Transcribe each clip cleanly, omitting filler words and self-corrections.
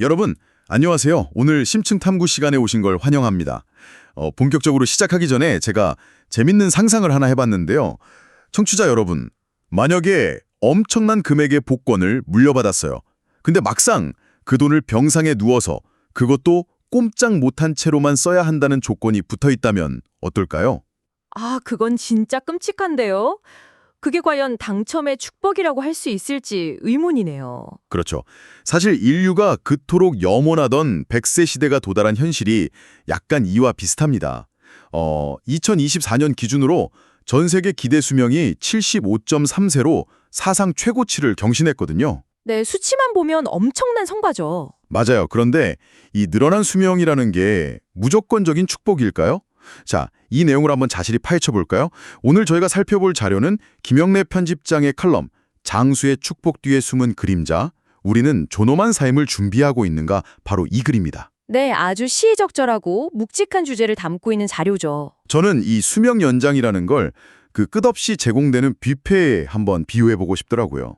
여러분, 안녕하세요. 오늘 심층 탐구 시간에 오신 걸 환영합니다. 본격적으로 시작하기 전에 제가 재밌는 상상을 하나 해봤는데요. 청취자 여러분, 만약에 엄청난 금액의 복권을 물려받았어요. 근데 막상 그 돈을 병상에 누워서 그것도 꼼짝 못한 채로만 써야 한다는 조건이 붙어 있다면 어떨까요? 아, 그건 진짜 끔찍한데요? 그게 과연 당첨의 축복이라고 할 수 있을지 의문이네요. 그렇죠. 사실 인류가 그토록 염원하던 100세 시대가 도달한 현실이 약간 이와 비슷합니다. 2024년 기준으로 전 세계 기대 수명이 75.3세로 사상 최고치를 경신했거든요. 네, 수치만 보면 엄청난 성과죠. 맞아요. 그런데 이 늘어난 수명이라는 게 무조건적인 축복일까요? 자, 이 내용을 한번 자세히 파헤쳐 볼까요? 오늘 저희가 살펴볼 자료는 김영래 편집장의 칼럼 장수의 축복 뒤에 숨은 그림자, 우리는 존엄한 삶을 준비하고 있는가, 바로 이 글입니다. 네, 아주 시의적절하고 묵직한 주제를 담고 있는 자료죠. 저는 이 수명 연장이라는 걸 그 끝없이 제공되는 뷔페에 한번 비유해 보고 싶더라고요.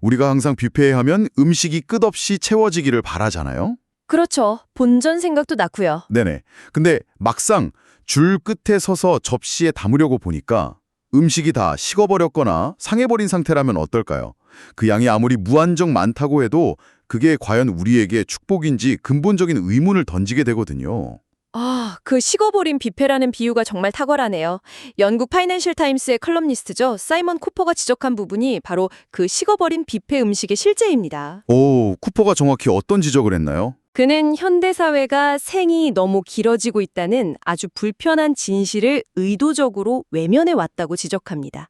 우리가 항상 뷔페에 하면 음식이 끝없이 채워지기를 바라잖아요. 그렇죠. 본전 생각도 나고요. 네네. 근데 막상 줄 끝에 서서 접시에 담으려고 보니까 음식이 다 식어버렸거나 상해버린 상태라면 어떨까요? 그 양이 아무리 무한정 많다고 해도 그게 과연 우리에게 축복인지 근본적인 의문을 던지게 되거든요. 아, 그 식어버린 뷔페라는 비유가 정말 탁월하네요. 영국 파이낸셜 타임스의 컬럼니스트죠. 사이먼 쿠퍼가 지적한 부분이 바로 그 식어버린 뷔페 음식의 실제입니다. 오, 쿠퍼가 정확히 어떤 지적을 했나요? 그는 현대사회가 생이 너무 길어지고 있다는 아주 불편한 진실을 의도적으로 외면해 왔다고 지적합니다.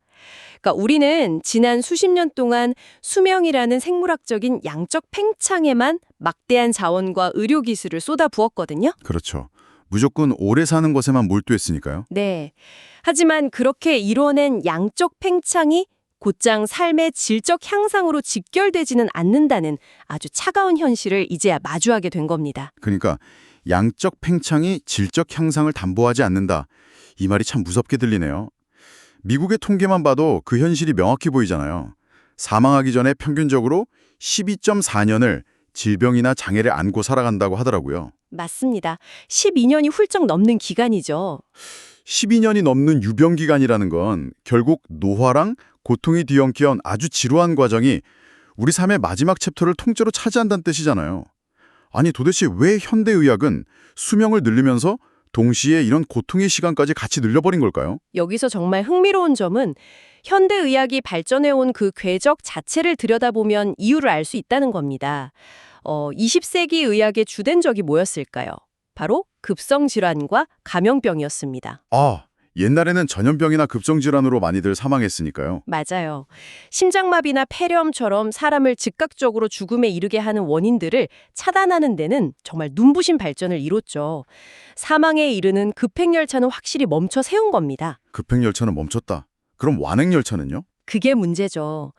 그러니까 우리는 지난 수십 년 동안 수명이라는 생물학적인 양적 팽창에만 막대한 자원과 의료기술을 쏟아부었거든요. 그렇죠. 무조건 오래 사는 것에만 몰두했으니까요. 네. 하지만 그렇게 이뤄낸 양적 팽창이 곧장 삶의 질적 향상으로 직결되지는 않는다는 아주 차가운 현실을 이제야 마주하게 된 겁니다. 그러니까 양적 팽창이 질적 향상을 담보하지 않는다. 이 말이 참 무섭게 들리네요. 미국의 통계만 봐도 그 현실이 명확히 보이잖아요. 사망하기 전에 평균적으로 12.4년을 질병이나 장애를 안고 살아간다고 하더라고요. 맞습니다. 12년이 훌쩍 넘는 기간이죠. 12년이 넘는 유병기간이라는 건 결국 노화랑 고통이 뒤엉켜온 아주 지루한 과정이 우리 삶의 마지막 챕터를 통째로 차지한다는 뜻이잖아요. 아니 도대체 왜 현대의학은 수명을 늘리면서 동시에 이런 고통의 시간까지 같이 늘려버린 걸까요? 여기서 정말 흥미로운 점은 현대의학이 발전해온 그 궤적 자체를 들여다보면 이유를 알 수 있다는 겁니다. 20세기 의학의 주된 적이 뭐였을까요? 바로 급성질환과 감염병이었습니다. 아, 옛날에는 전염병이나 급성질환으로 많이들 사망했으니까요. 맞아요. 심장마비나 폐렴처럼 사람을 즉각적으로 죽음에 이르게 하는 원인들을 차단하는 데는 정말 눈부신 발전을 이뤘죠. 사망에 이르는 급행열차는 확실히 멈춰 세운 겁니다. 급행열차는 멈췄다. 그럼 완행열차는요? 그게 문제죠.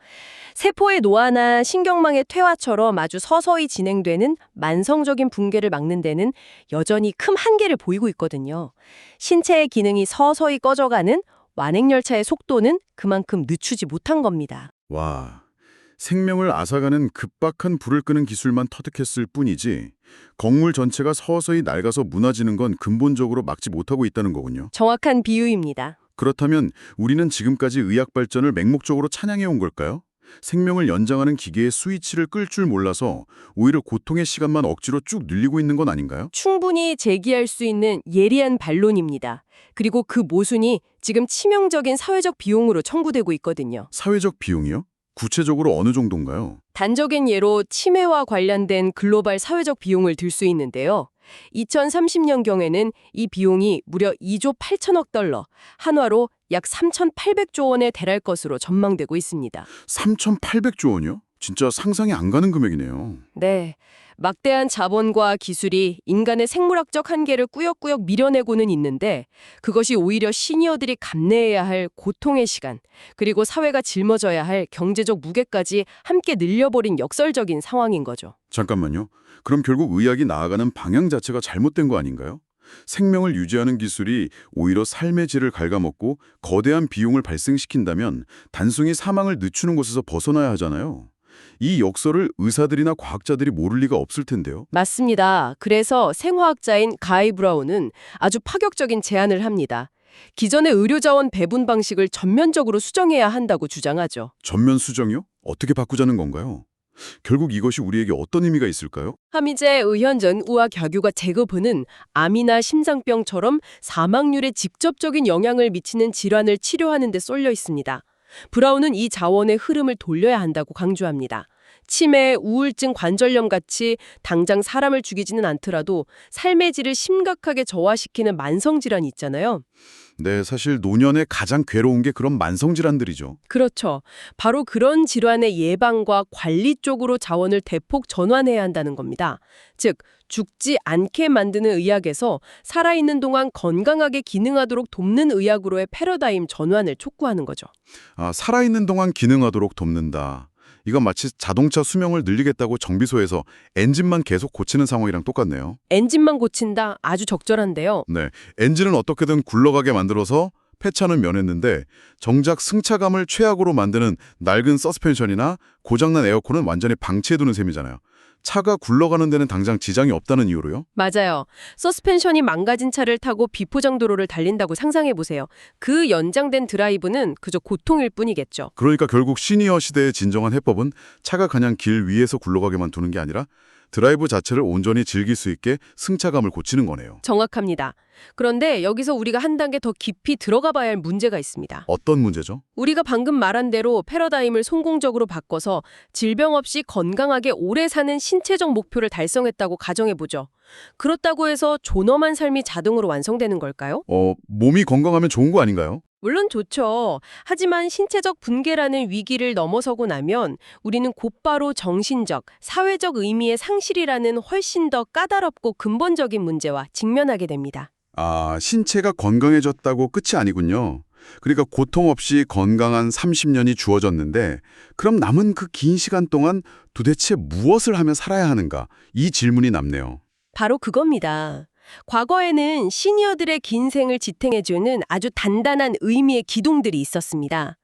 세포의 노화나 신경망의 퇴화처럼 아주 서서히 진행되는 만성적인 붕괴를 막는 데는 여전히 큰 한계를 보이고 있거든요. 신체의 기능이 서서히 꺼져가는 완행열차의 속도는 그만큼 늦추지 못한 겁니다. 와, 생명을 앗아가는 급박한 불을 끄는 기술만 터득했을 뿐이지 건물 전체가 서서히 낡아서 무너지는 건 근본적으로 막지 못하고 있다는 거군요. 정확한 비유입니다. 그렇다면 우리는 지금까지 의학 발전을 맹목적으로 찬양해 온 걸까요? 생명을 연장하는 기계의 스위치를 끌 줄 몰라서 오히려 고통의 시간만 억지로 쭉 늘리고 있는 건 아닌가요? 충분히 제기할 수 있는 예리한 반론입니다. 그리고 그 모순이 지금 치명적인 사회적 비용으로 청구되고 있거든요. 사회적 비용이요? 구체적으로 어느 정도인가요? 단적인 예로 치매와 관련된 글로벌 사회적 비용을 들 수 있는데요. 2030년경에는 이 비용이 무려 2조 8천억 달러, 한화로 약 3,800조 원에 달할 것으로 전망되고 있습니다. 3,800조 원이요? 진짜 상상이 안 가는 금액이네요. 네, 막대한 자본과 기술이 인간의 생물학적 한계를 꾸역꾸역 밀어내고는 있는데 그것이 오히려 시니어들이 감내해야 할 고통의 시간, 그리고 사회가 짊어져야 할 경제적 무게까지 함께 늘려버린 역설적인 상황인 거죠. 잠깐만요. 그럼 결국 의학이 나아가는 방향 자체가 잘못된 거 아닌가요? 생명을 유지하는 기술이 오히려 삶의 질을 갉아먹고 거대한 비용을 발생시킨다면 단순히 사망을 늦추는 곳에서 벗어나야 하잖아요. 이 역설을 의사들이나 과학자들이 모를 리가 없을 텐데요. 맞습니다. 그래서 생화학자인 가이 브라운은 아주 파격적인 제안을 합니다. 기존의 의료자원 배분 방식을 전면적으로 수정해야 한다고 주장하죠. 전면 수정이요? 어떻게 바꾸자는 건가요? 결국 이것이 우리에게 어떤 의미가 있을까요? 하미제 의현전 우와 격유가 제거부는 암이나 심장병처럼 사망률에 직접적인 영향을 미치는 질환을 치료하는 데 쏠려 있습니다. 브라운은 이 자원의 흐름을 돌려야 한다고 강조합니다. 치매, 우울증, 관절염 같이 당장 사람을 죽이지는 않더라도 삶의 질을 심각하게 저하시키는 만성질환이 있잖아요. 네, 사실 노년에 가장 괴로운 게 그런 만성질환들이죠. 그렇죠. 바로 그런 질환의 예방과 관리 쪽으로 자원을 대폭 전환해야 한다는 겁니다. 즉, 죽지 않게 만드는 의학에서 살아있는 동안 건강하게 기능하도록 돕는 의학으로의 패러다임 전환을 촉구하는 거죠. 아, 살아있는 동안 기능하도록 돕는다. 이건 마치 자동차 수명을 늘리겠다고 정비소에서 엔진만 계속 고치는 상황이랑 똑같네요. 엔진만 고친다? 아주 적절한데요. 네, 엔진은 어떻게든 굴러가게 만들어서 폐차는 면했는데 정작 승차감을 최악으로 만드는 낡은 서스펜션이나 고장난 에어컨은 완전히 방치해두는 셈이잖아요. 차가 굴러가는 데는 당장 지장이 없다는 이유로요? 맞아요. 서스펜션이 망가진 차를 타고 비포장도로를 달린다고 상상해보세요. 그 연장된 드라이브는 그저 고통일 뿐이겠죠. 그러니까 결국 시니어 시대의 진정한 해법은 차가 그냥 길 위에서 굴러가게만 두는 게 아니라 드라이브 자체를 온전히 즐길 수 있게 승차감을 고치는 거네요. 정확합니다. 그런데 여기서 우리가 한 단계 더 깊이 들어가 봐야 할 문제가 있습니다. 어떤 문제죠? 우리가 방금 말한 대로 패러다임을 성공적으로 바꿔서 질병 없이 건강하게 오래 사는 신체적 목표를 달성했다고 가정해보죠. 그렇다고 해서 존엄한 삶이 자동으로 완성되는 걸까요? 몸이 건강하면 좋은 거 아닌가요? 물론 좋죠. 하지만 신체적 붕괴라는 위기를 넘어서고 나면 우리는 곧바로 정신적, 사회적 의미의 상실이라는 훨씬 더 까다롭고 근본적인 문제와 직면하게 됩니다. 아, 신체가 건강해졌다고 끝이 아니군요. 그러니까 고통 없이 건강한 30년이 주어졌는데 그럼 남은 그 긴 시간 동안 도대체 무엇을 하며 살아야 하는가? 이 질문이 남네요. 바로 그겁니다. 과거에는 시니어들의 긴 생을 지탱해주는 아주 단단한 의미의 기둥들이 있었습니다.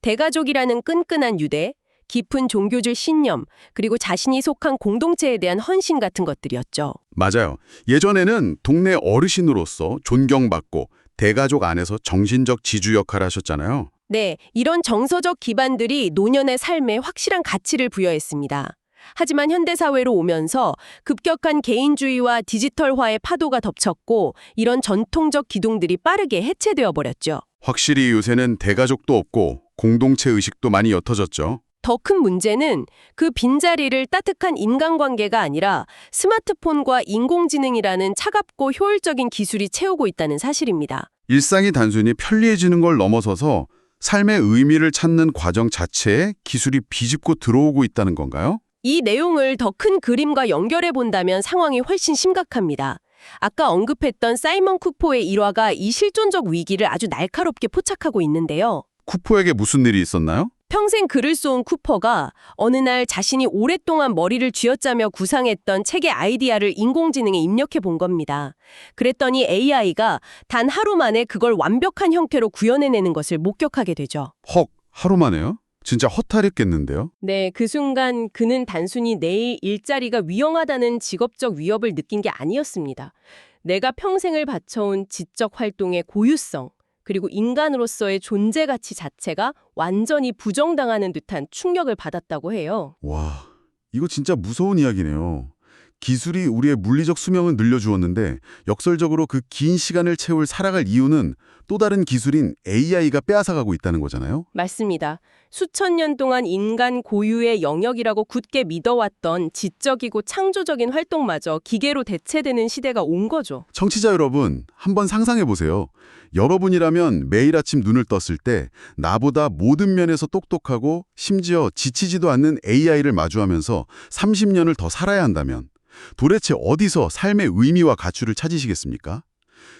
대가족이라는 끈끈한 유대, 깊은 종교적 신념, 그리고 자신이 속한 공동체에 대한 헌신 같은 것들이었죠. 맞아요. 예전에는 동네 어르신으로서 존경받고 대가족 안에서 정신적 지주 역할을 하셨잖아요. 네, 이런 정서적 기반들이 노년의 삶에 확실한 가치를 부여했습니다. 하지만 현대사회로 오면서 급격한 개인주의와 디지털화의 파도가 덮쳤고 이런 전통적 기둥들이 빠르게 해체되어 버렸죠. 확실히 요새는 대가족도 없고 공동체 의식도 많이 옅어졌죠. 더 큰 문제는 그 빈자리를 따뜻한 인간관계가 아니라 스마트폰과 인공지능이라는 차갑고 효율적인 기술이 채우고 있다는 사실입니다. 일상이 단순히 편리해지는 걸 넘어서서 삶의 의미를 찾는 과정 자체에 기술이 비집고 들어오고 있다는 건가요? 이 내용을 더 큰 그림과 연결해 본다면 상황이 훨씬 심각합니다. 아까 언급했던 사이먼 쿠퍼의 일화가 이 실존적 위기를 아주 날카롭게 포착하고 있는데요. 쿠퍼에게 무슨 일이 있었나요? 평생 글을 쏜 쿠퍼가 어느 날 자신이 오랫동안 머리를 쥐어짜며 구상했던 책의 아이디어를 인공지능에 입력해 본 겁니다. 그랬더니 AI가 단 하루 만에 그걸 완벽한 형태로 구현해내는 것을 목격하게 되죠. 헉, 하루 만에요? 진짜 허탈했겠는데요? 네, 그 순간 그는 단순히 내일 일자리가 위험하다는 직업적 위협을 느낀 게 아니었습니다. 내가 평생을 바쳐온 지적 활동의 고유성, 그리고 인간으로서의 존재 가치 자체가 완전히 부정당하는 듯한 충격을 받았다고 해요. 와, 이거 진짜 무서운 이야기네요. 기술이 우리의 물리적 수명을 늘려주었는데 역설적으로 그 긴 시간을 채울 살아갈 이유는 또 다른 기술인 AI가 빼앗아가고 있다는 거잖아요? 맞습니다. 수천 년 동안 인간 고유의 영역이라고 굳게 믿어왔던 지적이고 창조적인 활동마저 기계로 대체되는 시대가 온 거죠. 청취자 여러분, 한번 상상해 보세요. 여러분이라면 매일 아침 눈을 떴을 때 나보다 모든 면에서 똑똑하고 심지어 지치지도 않는 AI를 마주하면서 30년을 더 살아야 한다면 도대체 어디서 삶의 의미와 가치를 찾으시겠습니까?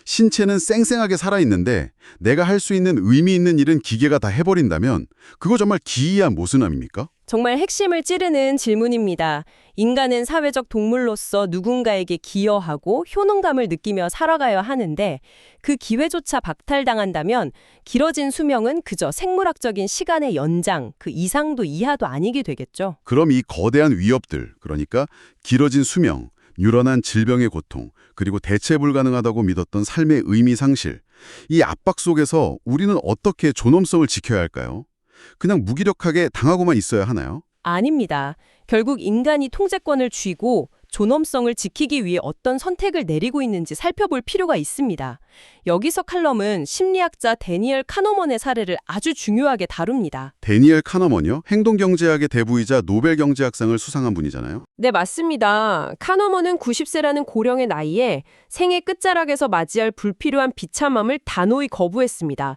신체는 쌩쌩하게 살아있는데 내가 할 수 있는 의미 있는 일은 기계가 다 해버린다면 그거 정말 기이한 모순함입니까? 정말 핵심을 찌르는 질문입니다. 인간은 사회적 동물로서 누군가에게 기여하고 효능감을 느끼며 살아가야 하는데 그 기회조차 박탈당한다면 길어진 수명은 그저 생물학적인 시간의 연장, 그 이상도 이하도 아니게 되겠죠. 그럼 이 거대한 위협들, 그러니까 길어진 수명, 유런한 질병의 고통, 그리고 대체 불가능하다고 믿었던 삶의 의미 상실, 이 압박 속에서 우리는 어떻게 존엄성을 지켜야 할까요? 그냥 무기력하게 당하고만 있어야 하나요? 아닙니다. 결국 인간이 통제권을 쥐고 존엄성을 지키기 위해 어떤 선택을 내리고 있는지 살펴볼 필요가 있습니다. 여기서 칼럼은 심리학자 데니엘 카너먼의 사례를 아주 중요하게 다룹니다. 데니엘 카너먼이요? 행동경제학의 대부이자 노벨 경제학상을 수상한 분이잖아요. 네, 맞습니다. 카너먼은 90세라는 고령의 나이에 생애 끝자락에서 맞이할 불필요한 비참함을 단호히 거부했습니다.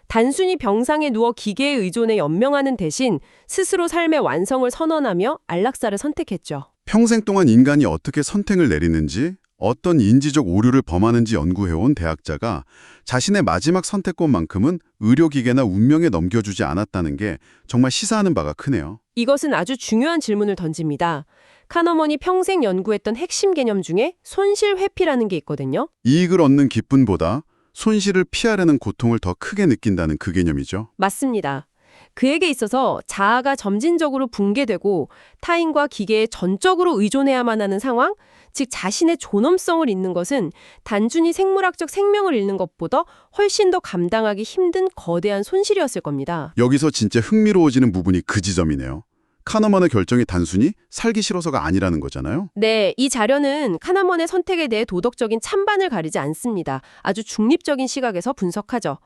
단순히 병상에 누워 기계의 의존에 연명하는 대신 스스로 삶의 완성을 선언하며 안락사를 선택했죠. 평생 동안 인간이 어떻게 선택을 내리는지, 어떤 인지적 오류를 범하는지 연구해온 대학자가 자신의 마지막 선택권만큼은 의료기계나 운명에 넘겨주지 않았다는 게 정말 시사하는 바가 크네요. 이것은 아주 중요한 질문을 던집니다. 카너먼이 평생 연구했던 핵심 개념 중에 손실 회피라는 게 있거든요. 이익을 얻는 기쁨보다 손실을 피하려는 고통을 더 크게 느낀다는 그 개념이죠. 맞습니다. 그에게 있어서 자아가 점진적으로 붕괴되고 타인과 기계에 전적으로 의존해야만 하는 상황, 즉 자신의 존엄성을 잃는 것은 단순히 생물학적 생명을 잃는 것보다 훨씬 더 감당하기 힘든 거대한 손실이었을 겁니다. 여기서 진짜 흥미로워지는 부분이 그 지점이네요. 카너먼의 결정이 단순히 살기 싫어서가 아니라는 거잖아요. 네, 이 자료는 카너먼의 선택에 대해 도덕적인 찬반을 가리지 않습니다. 아주 중립적인 시각에서 분석하죠.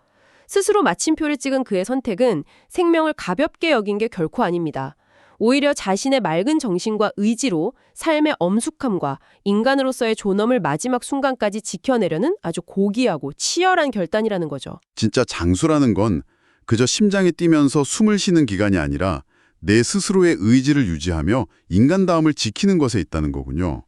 스스로 마침표를 찍은 그의 선택은 생명을 가볍게 여긴 게 결코 아닙니다. 오히려 자신의 맑은 정신과 의지로 삶의 엄숙함과 인간으로서의 존엄을 마지막 순간까지 지켜내려는 아주 고귀하고 치열한 결단이라는 거죠. 진짜 장수라는 건 그저 심장이 뛰면서 숨을 쉬는 기간이 아니라 내 스스로의 의지를 유지하며 인간다움을 지키는 것에 있다는 거군요.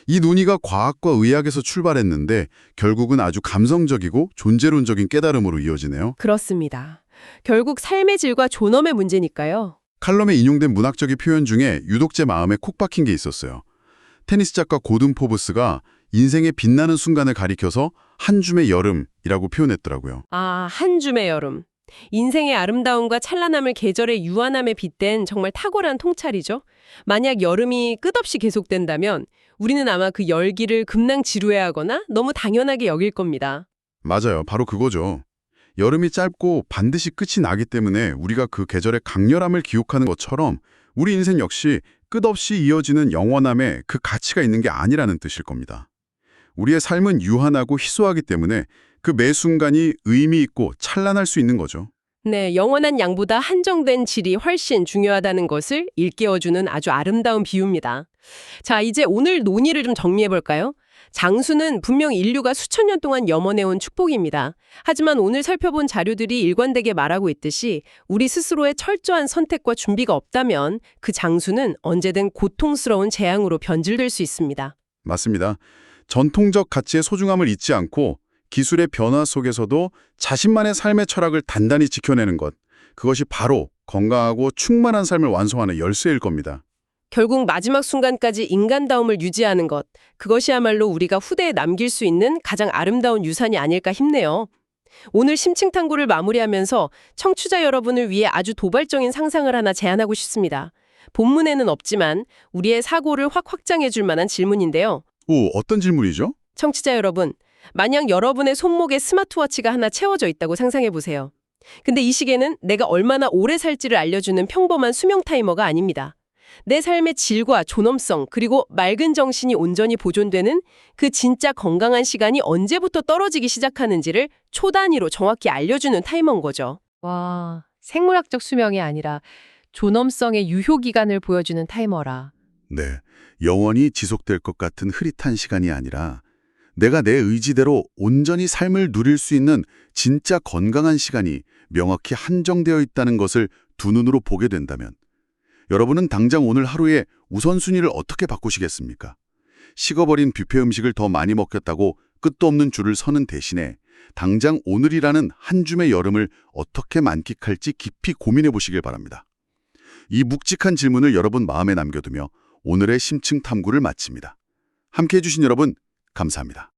이 논의가 과학과 의학에서 출발했는데 결국은 아주 감성적이고 존재론적인 깨달음으로 이어지네요. 그렇습니다. 결국 삶의 질과 존엄의 문제니까요. 칼럼에 인용된 문학적인 표현 중에 유독 제 마음에 콕 박힌 게 있었어요. 테니스 작가 고든 포브스가 인생의 빛나는 순간을 가리켜서 한 줌의 여름이라고 표현했더라고요. 아, 한 줌의 여름. 인생의 아름다움과 찬란함을 계절의 유한함에 빗댄 정말 탁월한 통찰이죠. 만약 여름이 끝없이 계속된다면 우리는 아마 그 열기를 금방 지루해하거나 너무 당연하게 여길 겁니다. 맞아요. 바로 그거죠. 여름이 짧고 반드시 끝이 나기 때문에 우리가 그 계절의 강렬함을 기억하는 것처럼 우리 인생 역시 끝없이 이어지는 영원함에 그 가치가 있는 게 아니라는 뜻일 겁니다. 우리의 삶은 유한하고 희소하기 때문에 그 매 순간이 의미 있고 찬란할 수 있는 거죠. 네, 영원한 양보다 한정된 질이 훨씬 중요하다는 것을 일깨워주는 아주 아름다운 비유입니다. 자, 이제 오늘 논의를 좀 정리해볼까요? 장수는 분명 인류가 수천 년 동안 염원해온 축복입니다. 하지만 오늘 살펴본 자료들이 일관되게 말하고 있듯이 우리 스스로의 철저한 선택과 준비가 없다면 그 장수는 언제든 고통스러운 재앙으로 변질될 수 있습니다. 맞습니다. 전통적 가치의 소중함을 잊지 않고 기술의 변화 속에서도 자신만의 삶의 철학을 단단히 지켜내는 것, 그것이 바로 건강하고 충만한 삶을 완성하는 열쇠일 겁니다. 결국 마지막 순간까지 인간다움을 유지하는 것, 그것이야말로 우리가 후대에 남길 수 있는 가장 아름다운 유산이 아닐까 싶네요. 오늘 심층탐구를 마무리하면서 청취자 여러분을 위해 아주 도발적인 상상을 하나 제안하고 싶습니다. 본문에는 없지만 우리의 사고를 확 확장해 줄 만한 질문인데요. 오, 어떤 질문이죠? 청취자 여러분, 만약 여러분의 손목에 스마트워치가 하나 채워져 있다고 상상해 보세요. 근데 이 시계는 내가 얼마나 오래 살지를 알려주는 평범한 수명 타이머가 아닙니다. 내 삶의 질과 존엄성 그리고 맑은 정신이 온전히 보존되는 그 진짜 건강한 시간이 언제부터 떨어지기 시작하는지를 초 단위로 정확히 알려주는 타이머인 거죠. 와, 생물학적 수명이 아니라 존엄성의 유효기간을 보여주는 타이머라. 네, 영원히 지속될 것 같은 흐릿한 시간이 아니라 내가 내 의지대로 온전히 삶을 누릴 수 있는 진짜 건강한 시간이 명확히 한정되어 있다는 것을 두 눈으로 보게 된다면 여러분은 당장 오늘 하루의 우선순위를 어떻게 바꾸시겠습니까? 식어버린 뷔페 음식을 더 많이 먹겠다고 끝도 없는 줄을 서는 대신에 당장 오늘이라는 한 줌의 여름을 어떻게 만끽할지 깊이 고민해 보시길 바랍니다. 이 묵직한 질문을 여러분 마음에 남겨두며 오늘의 심층 탐구를 마칩니다. 함께해 주신 여러분 감사합니다.